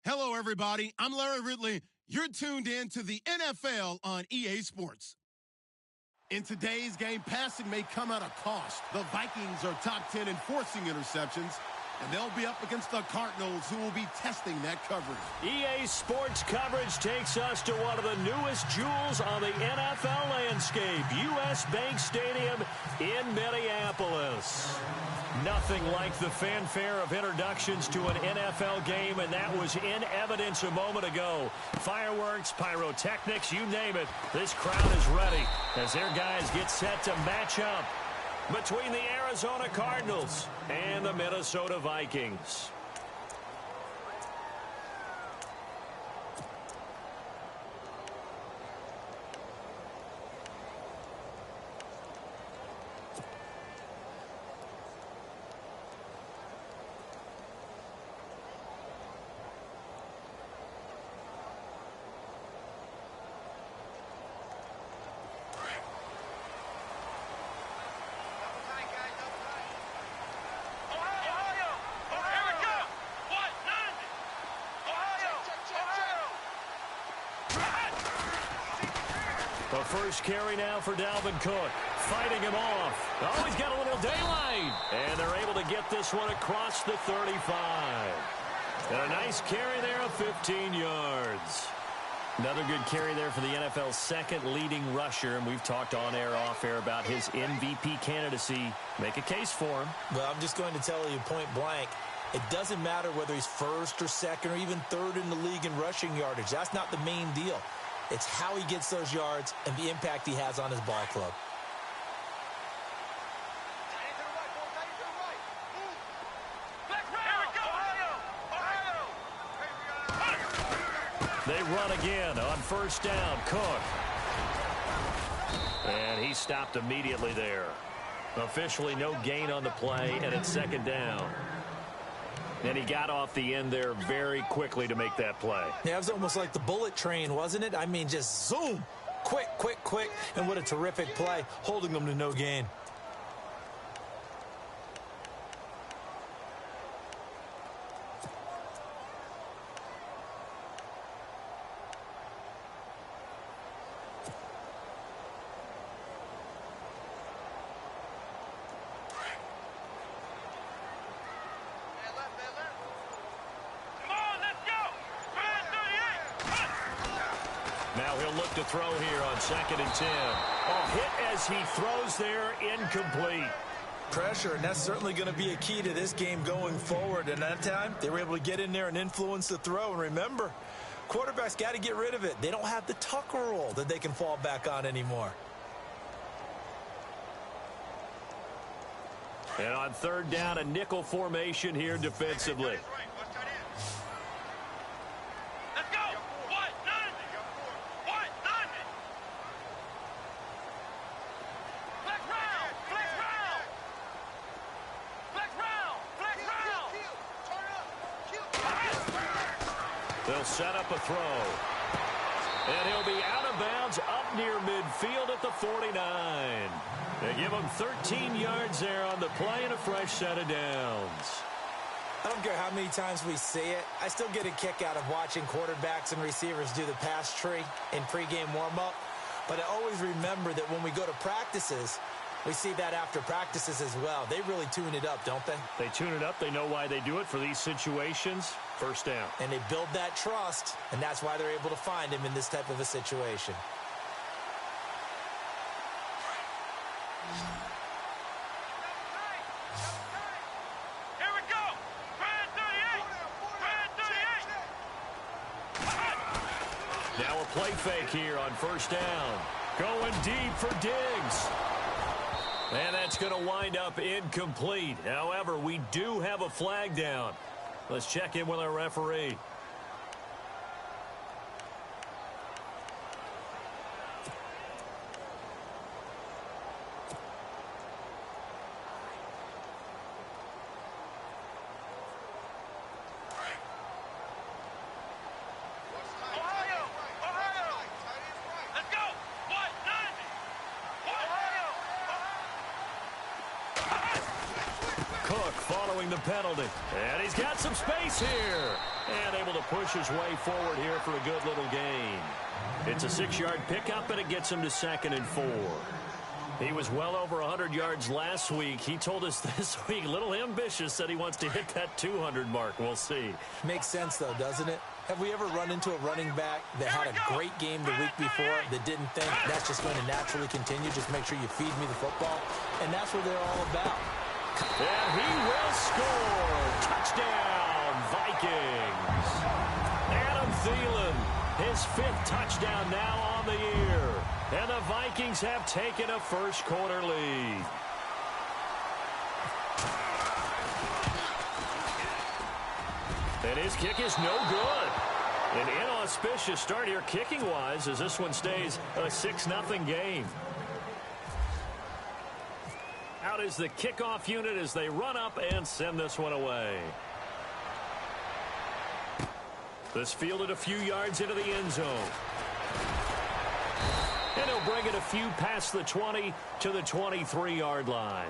Hello, everybody. I'm Larry Ridley. You're tuned in to the NFL on EA Sports. In today's game, passing may come at a cost. The Vikings are top 10 in forcing interceptions, and they'll be up against the Cardinals, who will be testing that coverage. EA Sports coverage takes us to one of the newest jewels on the NFL landscape, US Bank Stadium in Minneapolis. Nothing like the fanfare of introductions to an NFL game, and that was in evidence a moment ago. Fireworks, pyrotechnics, you name it. This crowd is ready as their guys get set to match up between the Arizona Cardinals and the Minnesota Vikings. The first carry now for Dalvin Cook, fighting him off. Oh, he's got a little daylight. And they're able to get this one across the 35. And a nice carry there of 15 yards. Another good carry there for the NFL's second leading rusher, and we've talked on air, off air about his MVP candidacy. Make a case for him. Well, I'm just going to tell you point blank, it doesn't matter whether he's first or second or even third in the league in rushing yardage. That's not the main deal. It's how he gets those yards and the impact he has on his ball club. They run again on first down. Cook. And he stopped immediately there. Officially no gain on the play, and it's second down. And he got off the end there very quickly to make that play. Yeah, it was almost like the bullet train, wasn't it? I mean, just zoom. Quick, quick, quick. And what a terrific play, holding them to no gain. Now he'll look to throw here on 2nd and 10. Oh, hit as he throws there, incomplete. Pressure, and that's certainly going to be a key to this game going forward. And that time, they were able to get in there and influence the throw. And remember, quarterbacks got to get rid of it. They don't have the Tucker rule that they can fall back on anymore. And on third down, a nickel formation here defensively. They'll set up a throw. And he'll be out of bounds up near midfield at the 49. They give him 13 yards there on the play and a fresh set of downs. I don't care how many times we see it. I still get a kick out of watching quarterbacks and receivers do the pass tree in pregame warm-up. But I always remember that when we go to practices, we see that after practices as well. They really tune it up, don't they? They tune it up. They know why they do it for these situations. First down. And they build that trust, and that's why they're able to find him in this type of a situation. Here we go. Brand 38. Now a play fake here on first down. Going deep for Diggs. And that's going to wind up incomplete. However, we do have a flag down. Let's check in with our referee. Cook following the penalty. And he's got some space here. And able to push his way forward here for a good little gain. It's a 6-yard pickup, and it gets him to 2nd and 4. He was well over 100 yards last week. He told us this week, a little ambitious, said he wants to hit that 200 mark. We'll see. Makes sense, though, doesn't it? Have we ever run into a running back that had a great game the week before that didn't think that's just going to naturally continue? Just make sure you feed me the football. And that's what they're all about. And he will score. Touchdown, Vikings. Adam Thielen, his 5th touchdown now on the year. And the Vikings have taken a first-quarter lead. And his kick is no good. An inauspicious start here kicking-wise as this one stays a 6-0 game. Out is the kickoff unit as they run up and send this one away. This fielded a few yards into the end zone. And he'll bring it a few past the 20 to the 23-yard line.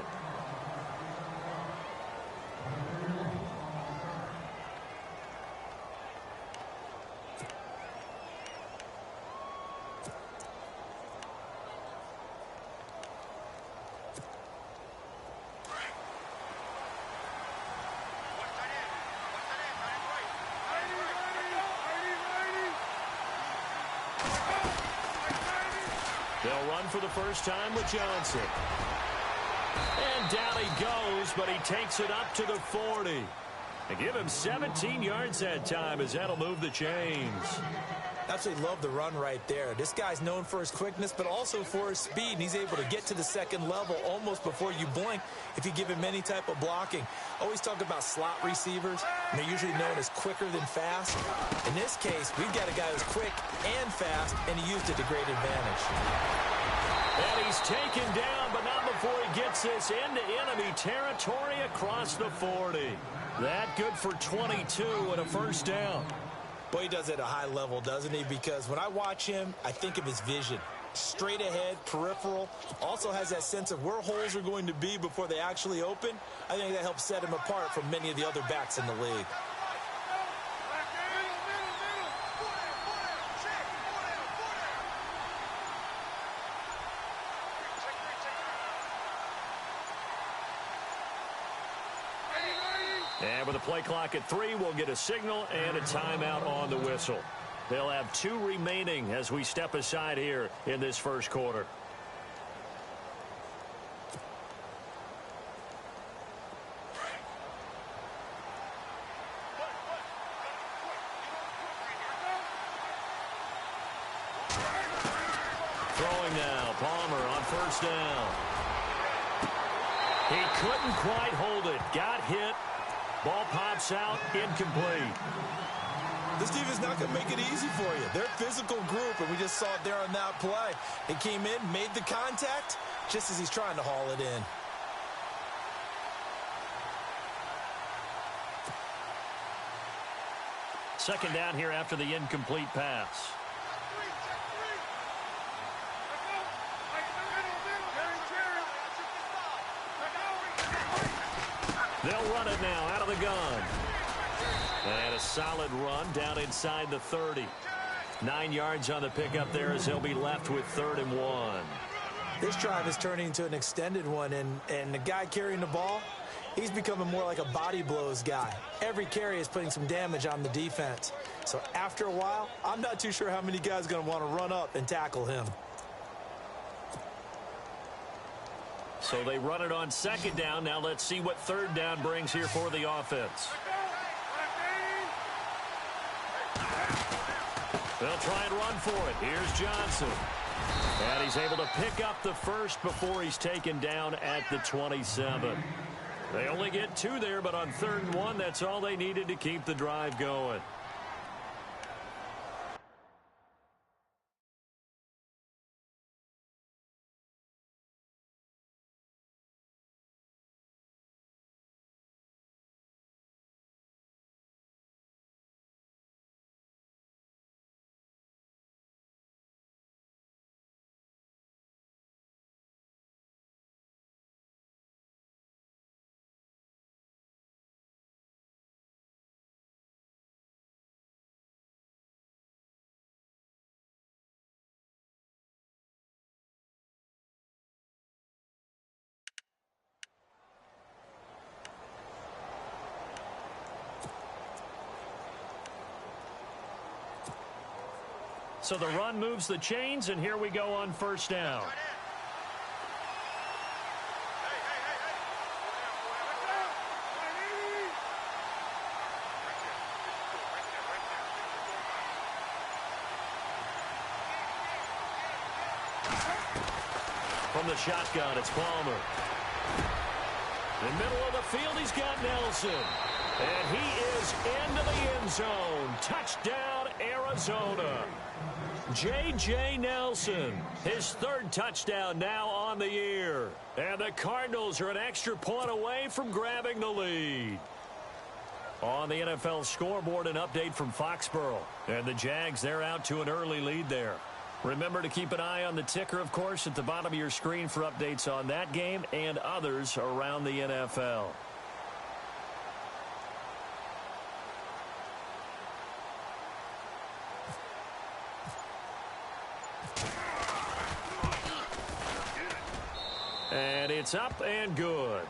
They'll run for the first time with Johnson. And down he goes, but he takes it up to the 40. And give him 17 yards that time as that'll move the chains. Absolutely love the run right there. This guy's known for his quickness, but also for his speed. And he's able to get to the second level almost before you blink if you give him any type of blocking. Always talk about slot receivers, and they're usually known as quicker than fast. In this case, we've got a guy who's quick and fast, and he used it to great advantage. And he's taken down, but not before he gets this into enemy territory across the 40. That good for 22 and a first down. Boy, he does it at a high level, doesn't he? Because when I watch him, I think of his vision. Straight ahead, peripheral. Also has that sense of where holes are going to be before they actually open. I think that helps set him apart from many of the other backs in the league. And with a play clock at 3, we'll get a signal and a timeout on the whistle. They'll have 2 remaining as we step aside here in this first quarter. Throwing now, Palmer on first down. He couldn't quite hold it. Got hit. Ball pops out, incomplete. This team is not going to make it easy for you. They're a physical group, and we just saw it there on that play. He came in, made the contact, just as he's trying to haul it in. Second down here after the incomplete pass. They'll run it now out of the gun. And a solid run down inside the 30. 9 yards on the pickup there as they'll be left with 3rd and 1. This drive is turning into an extended one, and the guy carrying the ball, he's becoming more like a body blows guy. Every carry is putting some damage on the defense. So after a while, I'm not too sure how many guys are going to want to run up and tackle him. So they run it on 2nd down. Now let's see what 3rd down brings here for the offense. They'll try and run for it. Here's Johnson. And he's able to pick up the first before he's taken down at the 27. They only get 2 there, but on 3rd and 1, that's all they needed to keep the drive going. So the run moves the chains, and here we go on first down. From the shotgun, it's Palmer. In the middle of the field, he's got Nelson. And he is into the end zone. Touchdown, Arizona. J.J. Nelson, his third touchdown now on the year. And the Cardinals are an extra point away from grabbing the lead. On the NFL scoreboard, an update from Foxborough. And the Jags, they're out to an early lead there. Remember to keep an eye on the ticker, of course, at the bottom of your screen for updates on that game and others around the NFL. And it's up and good.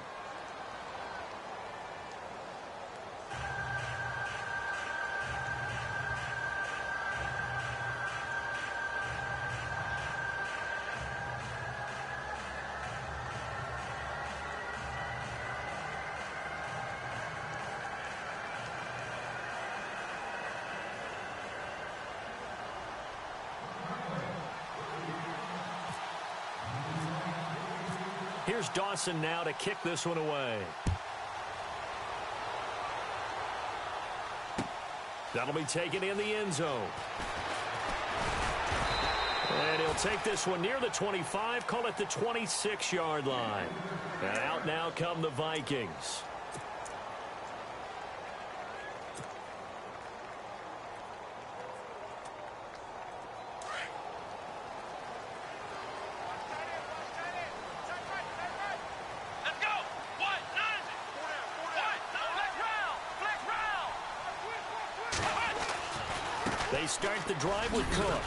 Here's Dawson now to kick this one away. That'll be taken in the end zone. And he'll take this one near the 25, call it the 26-yard line. And out now come the Vikings. They start the drive with Cook.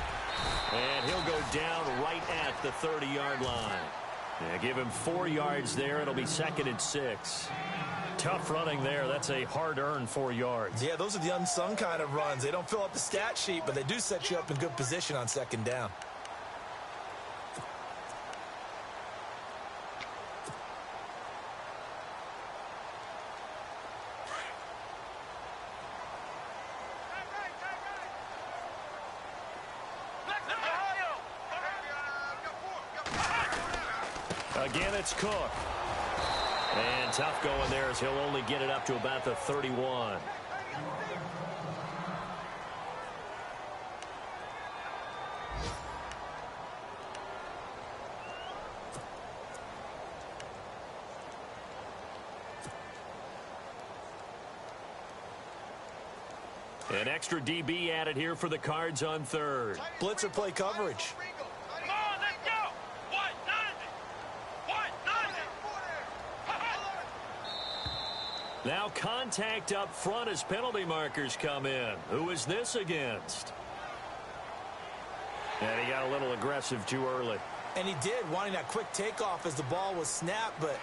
And he'll go down right at the 30-yard line. Yeah, give him 4 yards there. It'll be 2nd and 6. Tough running there. That's a hard-earned 4 yards. Yeah, those are the unsung kind of runs. They don't fill up the stat sheet, but they do set you up in good position on 2nd down. Again, it's Cook. And tough going there as he'll only get it up to about the 31. An extra DB added here for the Cards on 3rd. Blitzer play coverage. Now contact up front as penalty markers come in. Who is this against? And he got a little aggressive too early. And he did, wanting that quick takeoff as the ball was snapped. But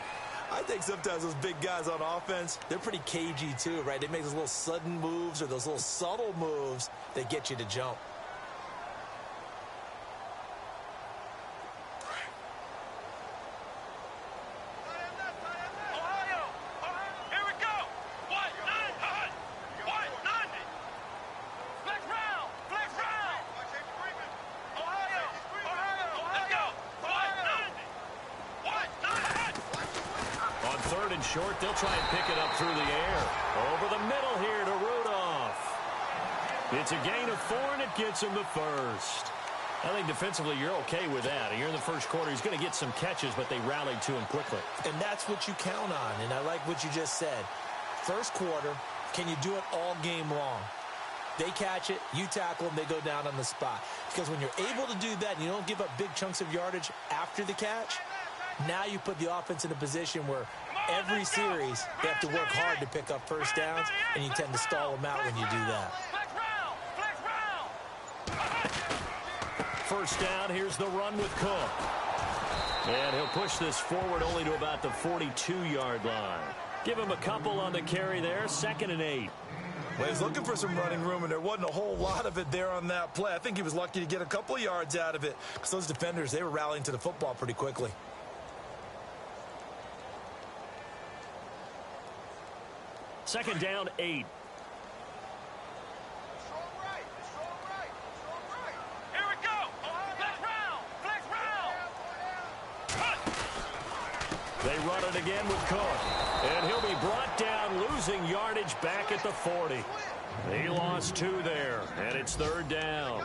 I think sometimes those big guys on offense, they're pretty cagey too, right? They make those little sudden moves or those little subtle moves that get you to jump. Short, they'll try and pick it up through the air. Over the middle here to Rudolph. It's a gain of 4, and it gets him the first. I think defensively you're okay with that. You're in the first quarter. He's going to get some catches, but they rallied to him quickly. And that's what you count on, and I like what you just said. First quarter, can you do it all game long? They catch it, you tackle them, they go down on the spot. Because when you're able to do that and you don't give up big chunks of yardage after the catch, now you put the offense in a position where every series they have to work hard to pick up first downs, and you tend to stall them out when you do that. First down, here's the run with Cook. And he'll push this forward only to about the 42-yard line. Give him a couple on the carry there, 2nd and 8. Well, he was looking for some running room, and there wasn't a whole lot of it there on that play. I think he was lucky to get a couple of yards out of it because those defenders, they were rallying to the football pretty quickly. Second down, 8. Here we go. Flex round. They run it again with Cook. And he'll be brought down, losing yardage back at the 40. He lost 2 there, and it's third down.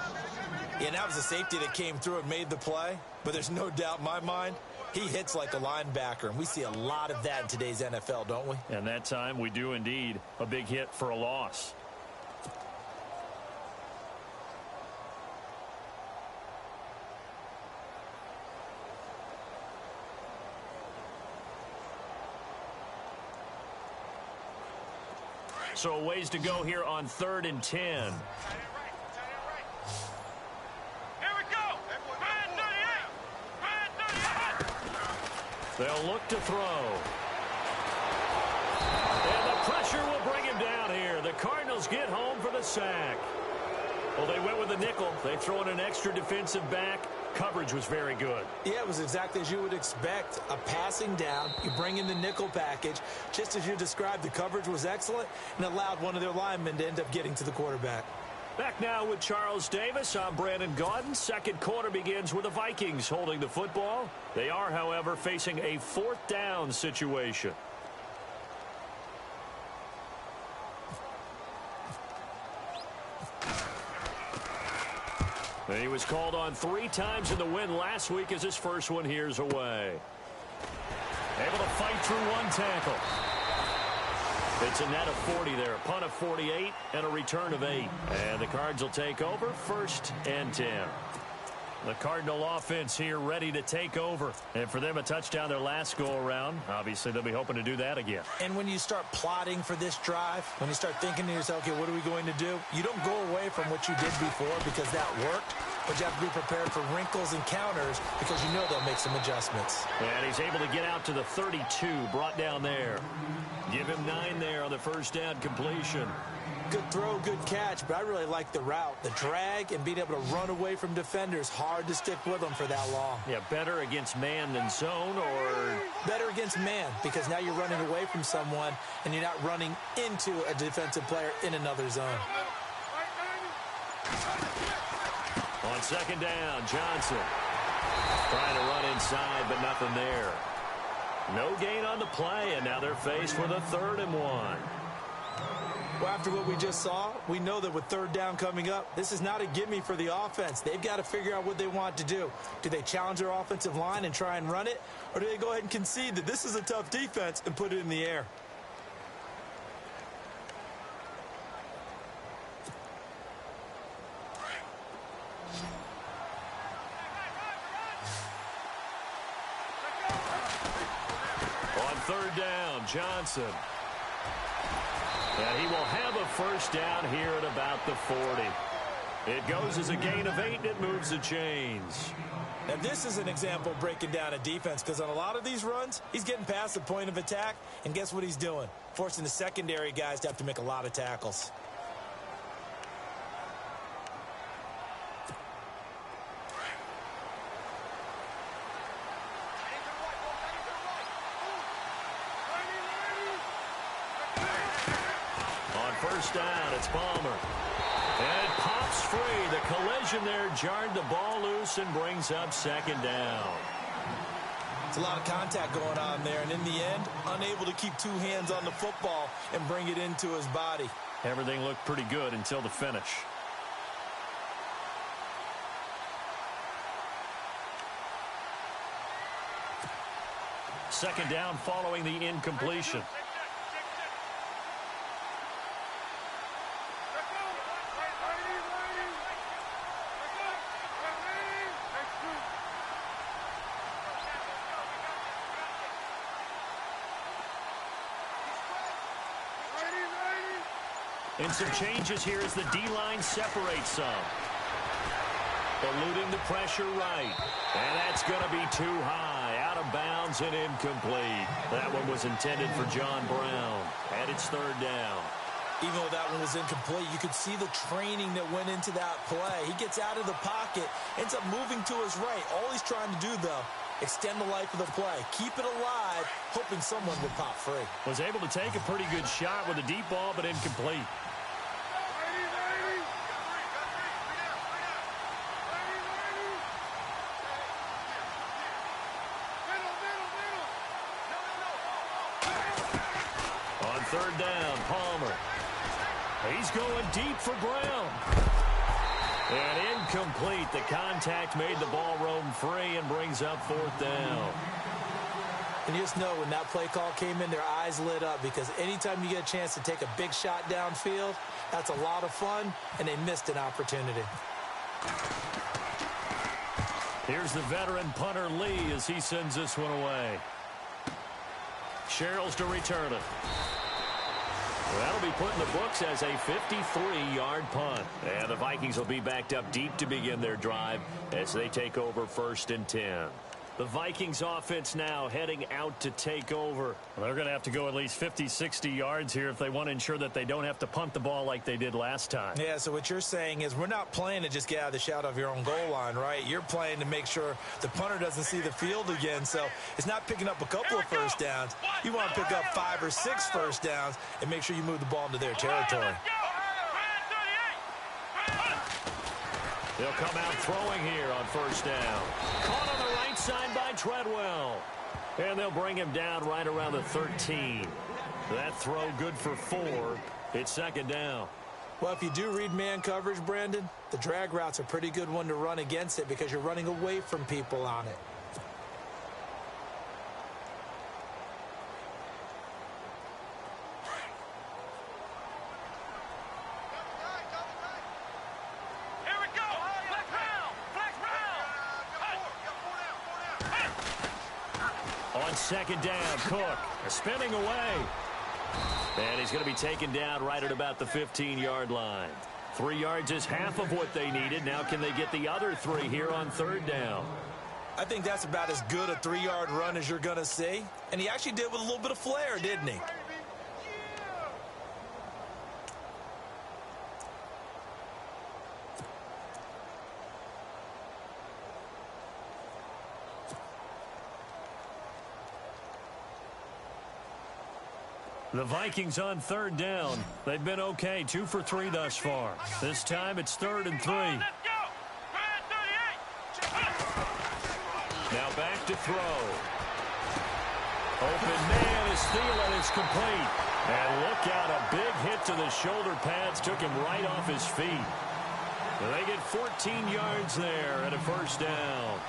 Yeah, that was a safety that came through and made the play. But there's no doubt in my mind, he hits like a linebacker. And we see a lot of that in today's NFL, don't we? And that time we do indeed. A big hit for a loss. So a ways to go here on 3rd and 10. Here we go. Man 38. They'll look to throw. And the pressure will bring him down here. The Cardinals get home for the sack. Well, they went with a nickel. They throw in an extra defensive back. Coverage was very good. Yeah, it was exactly as you would expect. A passing down, you bring in the nickel package. Just as you described, the coverage was excellent and allowed one of their linemen to end up getting to the quarterback. Back now with Charles Davis. I'm Brandon Gaudin. Second quarter begins with the Vikings holding the football. They are, however, facing a 4th down situation. He was called on 3 times in the win last week as his first one here's away. Able to fight through 1 tackle. It's a net of 40 there. A punt of 48 and a return of 8. And the Cards will take over 1st and 10. The Cardinal offense here ready to take over. And for them, a touchdown their last go-around. Obviously, they'll be hoping to do that again. And when you start plotting for this drive, when you start thinking to yourself, okay, what are we going to do? You don't go away from what you did before because that worked. But you have to be prepared for wrinkles and counters because you know they'll make some adjustments. And he's able to get out to the 32, brought down there. Give him 9 there on the first down completion. Good throw, good catch, but I really like the route. The drag and being able to run away from defenders. Hard to stick with them for that long. Yeah, better against man than zone, or better against man because now you're running away from someone and you're not running into a defensive player in another zone. On second down, Johnson trying to run inside, but nothing there. No gain on the play, and now they're faced with a 3rd and 1. Well, after what we just saw, we know that with 3rd down coming up, this is not a gimme for the offense. They've got to figure out what they want to do. Do they challenge their offensive line and try and run it? Or do they go ahead and concede that this is a tough defense and put it in the air? On 3rd down, Johnson. And he will have a first down here at about the 40. It goes as a gain of 8, and it moves the chains. Now, this is an example of breaking down a defense because on a lot of these runs, he's getting past the point of attack, and guess what he's doing? Forcing the secondary guys to have to make a lot of tackles. First down, it's Palmer. And it pops free. The collision there jarred the ball loose and brings up second down. It's a lot of contact going on there, and in the end, unable to keep 2 hands on the football and bring it into his body. Everything looked pretty good until the finish. Second down following the incompletion. And some changes here as the D-line separates some. Eluding the pressure right. And that's going to be too high. Out of bounds and incomplete. That one was intended for John Brown. And it's 3rd down. Even though that one was incomplete, you could see the training that went into that play. He gets out of the pocket, ends up moving to his right. All he's trying to do, though, extend the life of the play. Keep it alive, hoping someone would pop free. Was able to take a pretty good shot with a deep ball, but incomplete. On third down, Palmer. He's going deep for Brown. And incomplete. The contact made the ball roam free and brings up fourth down. And you just know when that play call came in, their eyes lit up, because anytime you get a chance to take a big shot downfield, that's a lot of fun, and they missed an opportunity. Here's the veteran punter Lee as he sends this one away. Sherrills to return it. That'll be put in the books as a 53-yard punt. And the Vikings will be backed up deep to begin their drive as they take over 1st and 10. The Vikings offense now heading out to take over. Well, they're going to have to go at least 50, 60 yards here if they want to ensure that they don't have to punt the ball like they did last time. Yeah, so what you're saying is we're not playing to just get out of the shadow of your own goal line, right? You're playing to make sure the punter doesn't see the field again. So it's not picking up a couple of first downs. You want to pick up 5 or 6 first downs and make sure you move the ball into their territory. They'll come out throwing here on first down. Caught on the right side by Treadwell. And they'll bring him down right around the 13. That throw good for 4. It's 2nd down. Well, if you do read man coverage, Brandon, the drag route's a pretty good one to run against it because you're running away from people on it. On 2nd down, Cook spinning away. And he's going to be taken down right at about the 15-yard line. 3 yards is half of what they needed. Now can they get the other 3 here on 3rd down? I think that's about as good a 3-yard run as you're going to see. And he actually did with a little bit of flair, didn't he? The Vikings on 3rd down. They've been okay, 2 for 3 thus far. This time it's 3rd and 3. Now back to throw. Open man is Thielen is complete. And look out, a big hit to the shoulder pads took him right off his feet. And they get 14 yards there and a 1st down.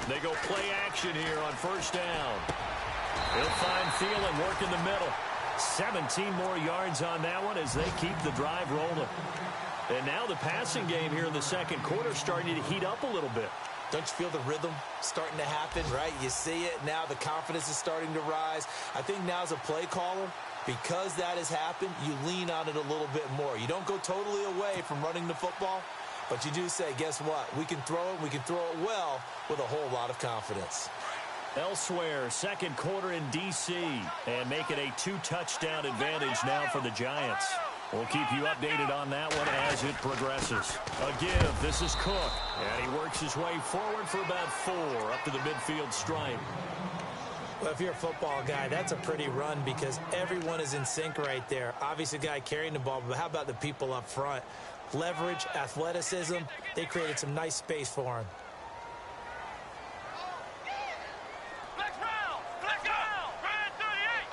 They go play action here on 1st down. He'll find Thielen working the middle. 17 more yards on that one as they keep the drive rolling. And now the passing game here in the 2nd quarter starting to heat up a little bit. Don't you feel the rhythm starting to happen, right? You see it. Now the confidence is starting to rise. I think now as a play caller, because that has happened, you lean on it a little bit more. You don't go totally away from running the football, but you do say, guess what? We can throw it. We can throw it well with a whole lot of confidence. Elsewhere, 2nd quarter in D.C. and make it a 2-touchdown advantage now for the Giants. We'll keep you updated on that one as it progresses. A give. This is Cook. And he works his way forward for about 4 up to the midfield stripe. Well, if you're a football guy, that's a pretty run because everyone is in sync right there. Obviously, the guy carrying the ball, but how about the people up front? Leverage, athleticism, they created some nice space for him. Flex round! Flex round! Brand 38!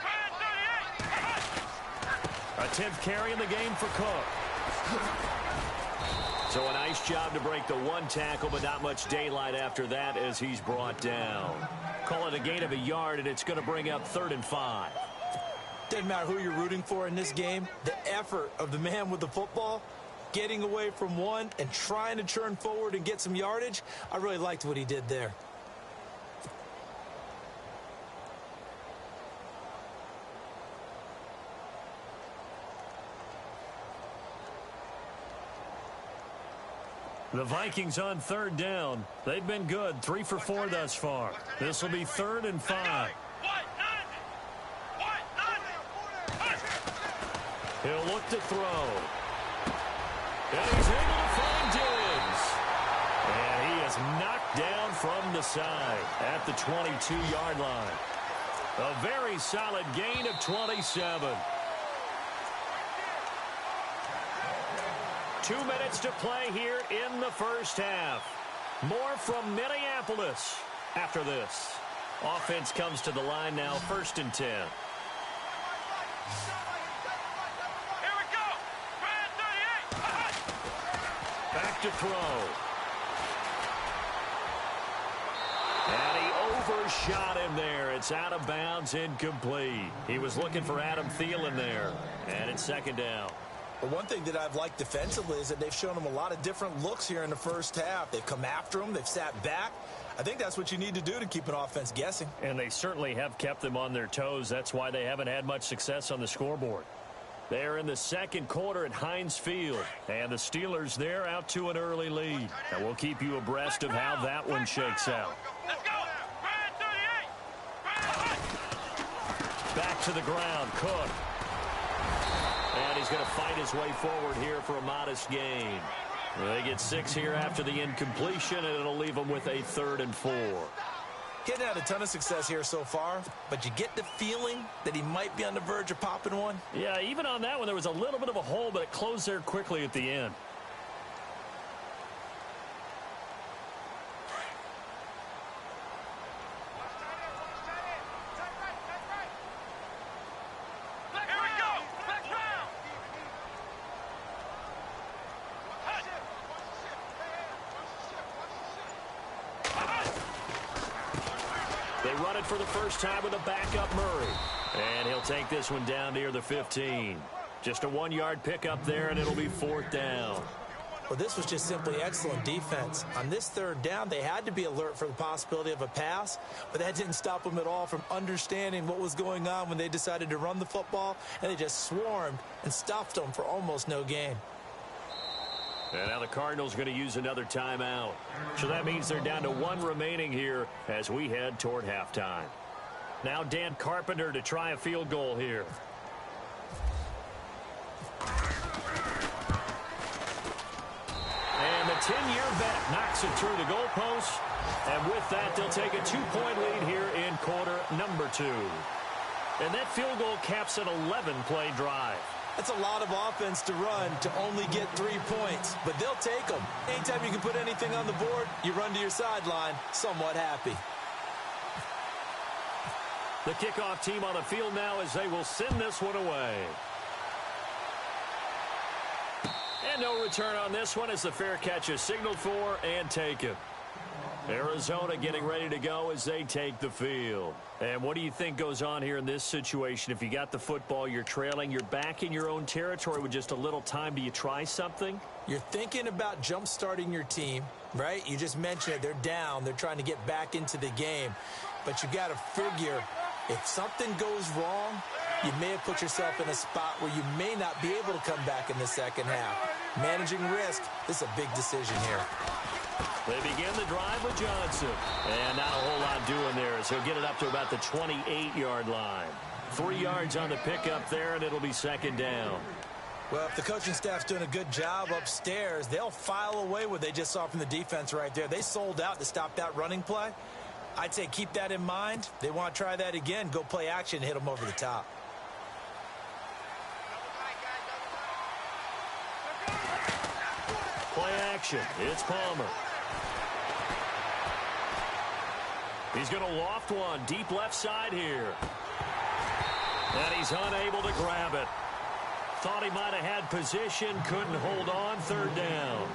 Brand 38! A 10th carry in the game for Cook. So a nice job to break the one tackle, but not much daylight after that as he's brought down. Call it a gain of a yard, and it's going to bring up 3rd and 5. Doesn't matter who you're rooting for in this game. The effort of the man with the football, getting away from one and trying to churn forward and get some yardage, I really liked what he did there. The Vikings on 3rd down. They've been good, 3 for 4 thus far. This will be 3rd and 5. He'll look to throw. And he's able to find Diggs. And he is knocked down from the side at the 22-yard line. A very solid gain of 27. 2 minutes to play here in the first half. More from Minneapolis after this. Offense comes to the line now, 1st and 10. Here we go! Brand 38! Back to throw. And he overshot him there. It's out of bounds, incomplete. He was looking for Adam Thielen there. And it's 2nd down. But one thing that I've liked defensively is that they've shown him a lot of different looks here in the first half. They've come after him. They've sat back. I think that's what you need to do to keep an offense guessing. And they certainly have kept them on their toes. That's why they haven't had much success on the scoreboard. They're in the 2nd quarter at Heinz Field. And the Steelers, they're out to an early lead. And we'll keep you abreast of how that one shakes out. Let's go! Brand 38! Back to the ground, Cook. And he's going to fight his way forward here for a modest gain. They get 6 here after the incompletion, and it'll leave them with a 3rd and 4. Getting had a ton of success here so far, but you get the feeling that he might be on the verge of popping one. Yeah, even on that one, there was a little bit of a hole, but it closed there quickly at the end. They run it for the first time with a backup Murray. And he'll take this one down near the 15. Just a 1-yard pickup there, and it'll be 4th down. Well, this was just simply excellent defense. On this 3rd down, they had to be alert for the possibility of a pass, but that didn't stop them at all from understanding what was going on when they decided to run the football, and they just swarmed and stuffed them for almost no gain. And now the Cardinals going to use another timeout. So that means they're down to 1 remaining here as we head toward halftime. Now Dan Carpenter to try a field goal here. And the 10-year vet knocks it through the goalpost. And with that, they'll take a 2-point lead here in quarter number 2. And that field goal caps an 11-play drive. That's a lot of offense to run to only get 3 points, but they'll take them. Anytime you can put anything on the board, you run to your sideline somewhat happy. The kickoff team on the field now as they will send this one away. And no return on this one as the fair catch is signaled for and taken. Arizona getting ready to go as they take the field. And what do you think goes on here in this situation? If you got the football, you're trailing, you're back in your own territory with just a little time. Do you try something? You're thinking about jump-starting your team, right? You just mentioned it. They're down. They're trying to get back into the game. But you got to figure if something goes wrong, you may have put yourself in a spot where you may not be able to come back in the second half. Managing risk, this is a big decision here. They begin the drive with Johnson. And not a whole lot doing there as he'll get it up to about the 28-yard line. 3 yards on the pickup there, and it'll be 2nd down. Well, if the coaching staff's doing a good job upstairs, they'll file away what they just saw from the defense right there. They sold out to stop that running play. I'd say keep that in mind. They want to try that again. Go play action and hit them over the top. Play action. It's Palmer. He's going to loft one deep left side here. And he's unable to grab it. Thought he might have had position, couldn't hold on, third down.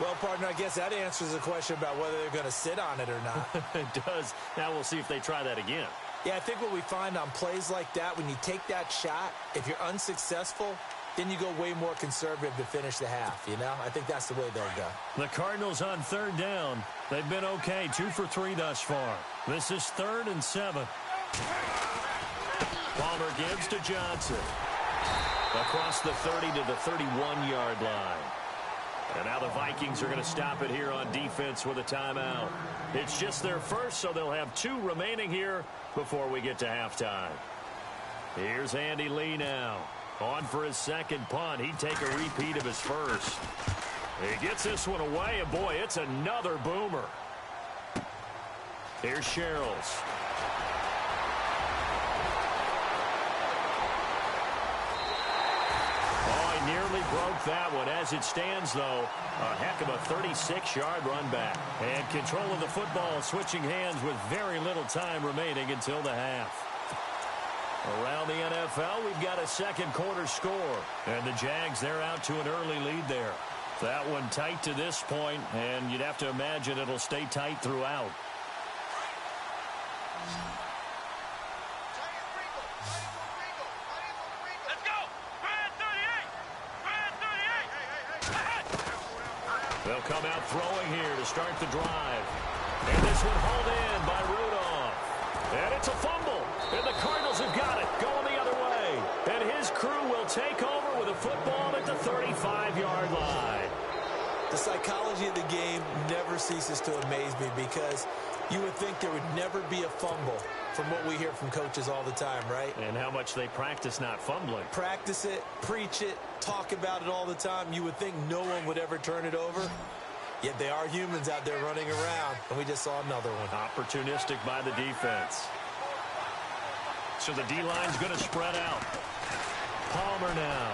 Well, partner, I guess that answers the question about whether they're going to sit on it or not. It does. Now we'll see if they try that again. Yeah, I think what we find on plays like that, when you take that shot, if you're unsuccessful, then you go way more conservative to finish the half, you know? I think that's the way they'll go. The Cardinals on third down. They've been okay, 2 for 3 thus far. This is 3rd and 7. Palmer gives to Johnson. Across the 30 to the 31-yard line. And now the Vikings are going to stop it here on defense with a timeout. It's just their first, so they'll have 2 remaining here before we get to halftime. Here's Andy Lee now. On for his second punt. He'd take a repeat of his first. He gets this one away, and boy, it's another boomer. Here's Sherrills. Nearly broke that one. As it stands, though, a heck of a 36-yard run back. And control of the football switching hands with very little time remaining until the half. Around the NFL, we've got a second quarter score. And the Jags, they're out to an early lead there. That one tight to this point, and you'd have to imagine it'll stay tight throughout. They'll come out throwing here to start the drive. And this one hauled in by Rudolph. And it's a fumble. And the Cardinals have got it, going the other way. And his crew will take over with a football at the 35-yard line. The psychology of the game never ceases to amaze me because you would think there would never be a fumble from what we hear from coaches all the time, right? And how much they practice not fumbling. Practice it, preach it, talk about it all the time. You would think no one would ever turn it over. Yet they are humans out there running around, and we just saw another one. Opportunistic by the defense. So the D-line's going to spread out. Palmer now.